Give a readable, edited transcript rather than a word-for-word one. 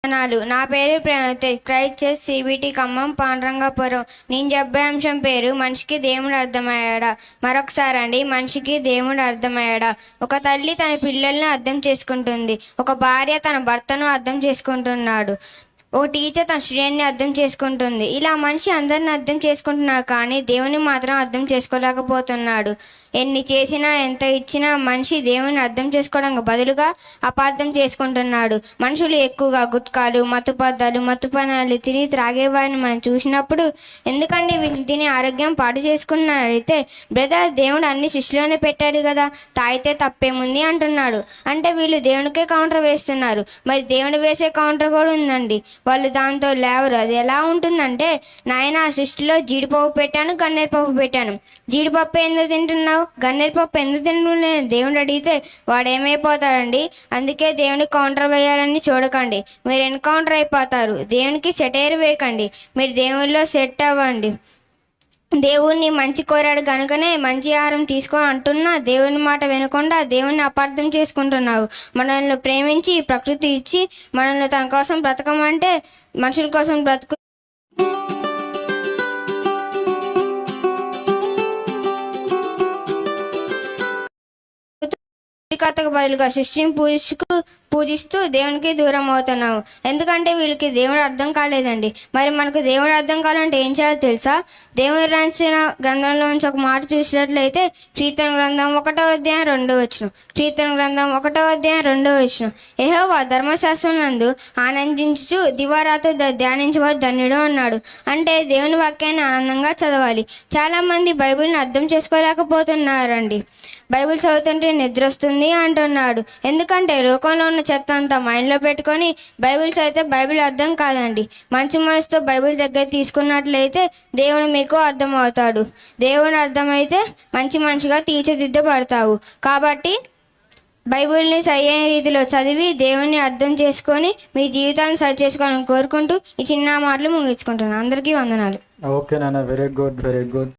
నా పేరు Christ church CBT Khammam పాండ్రంగాపురం. నేను చెప్పే అంశం పేరు మనిషికి దేవుడు అర్థమయ్యాడా. మరొకసారి అండి, మనిషికి దేవుడు అర్థమయ్యాడా. ఒక తల్లి తన పిల్లల్ని అర్థం చేసుకుంటుంది. ఒక భార్య తన భర్తను అర్థం చేసుకుంటున్నాడు. ఓ టీచర్ తన స్టూడెంట్ని అర్థం చేసుకుంటుంది. ఇలా మనిషి అందరిని అర్థం చేసుకుంటున్నాడు, కానీ దేవుని మాత్రం అర్థం చేసుకోలేకపోతున్నాడు. ఎన్ని చేసినా ఎంత ఇచ్చినా మనిషి దేవుని అర్థం చేసుకోవడానికి బదులుగా అపార్థం చేసుకుంటున్నాడు. మనుషులు ఎక్కువగా గుట్కాలు, మత్తుపదాలు తిని త్రాగేవారిని మనం చూసినప్పుడు, ఎందుకండి వీటిని తిని ఆరోగ్యం పాడు చేసుకున్నారైతే, బ్రదర్ దేవుడు అన్ని సృష్టిలోనే పెట్టాడు కదా, తాగితే తప్పేముంది అంటున్నాడు. అంటే వీళ్ళు దేవునికే కౌంటర్ వేస్తున్నారు. మరి దేవుడు వేసే కౌంటర్ కూడా ఉందండి, వాళ్ళు దాంతో లేవరు. అది ఎలా ఉంటుందంటే, నాయన సృష్టిలో జీడిపప్పు పెట్టాను, గన్నేరుపప్పు పెట్టాను, జీడిపప్పు ఎందుకు తింటున్నావు, గన్నేరుపప్పు ఎందుకు తింటున్నావు దేవుడు అడిగితే వాడు ఏమైపోతాడండి. అందుకే దేవునికి కౌంటర్ వేయాలని చూడకండి, మీరు ఎన్కౌంటర్ అయిపోతారు. దేవునికి సెటైర్ వేయకండి, మీరు దేవుళ్ళలో సెట్ అవ్వండి. దేవుణ్ణి మంచి కోరాడు కనుకనే మంచి ఆహారం తీసుకో అంటున్నా, దేవుని మాట వినకుండా దేవుణ్ణి అపార్థం చేసుకుంటున్నావు. మనల్ని ప్రేమించి ప్రకృతి ఇచ్చి మనల్ని తన కోసం బ్రతకమంటే మనుషుల కోసం బ్రతుకు కథకు బదులుగా సృష్టిని పూజిస్తూ దేవునికి దూరం అవుతున్నాము. ఎందుకంటే వీళ్ళకి దేవుడు అర్థం కాలేదండి. మరి మనకు దేవుడు అర్థం కావాలంటే ఏం చేయాలో తెలుసా? దేవుడు రాసిన గ్రంథంలో నుంచి ఒక మాట చూసినట్లయితే, కీర్తన గ్రంథం 1:2 కీర్తన గ్రంథం 1:2 యెహోవా ధర్మశాస్త్రం నందు ఆనందించుచు దివారాత్రు ధ్యానించేవాడు ధన్యుడు అన్నాడు. అంటే దేవుని వాక్యాన్ని ఆనందంగా చదవాలి. చాలా మంది బైబిల్ని అర్థం చేసుకోలేకపోతున్నారండి. బైబిల్ చదువుతుంటే నిద్ర వస్తుంది అంటున్నాడు. ఎందుకంటే లోకంలో ఉన్న చెత్త అంతా మైండ్లో పెట్టుకొని బైబిల్ చదివితే బైబిల్ అర్థం కాదండి. మంచి మనసుతో బైబిల్ దగ్గర తీసుకున్నట్లయితే దేవుడు మీకు అర్థం అవుతాడు. దేవుడు అర్థమైతే మంచి మనిషిగా తీర్చిదిద్దబడతావు. కాబట్టి బైబిల్ని సరైన రీతిలో చదివి దేవుని అర్థం చేసుకొని మీ జీవితాన్ని సరి చేసుకోవాలని కోరుకుంటూ ఈ చిన్న మాటలు ముగించుకుంటున్నాను. అందరికీ వందనాలు. ఓకే నాన్న, వెరీ గుడ్.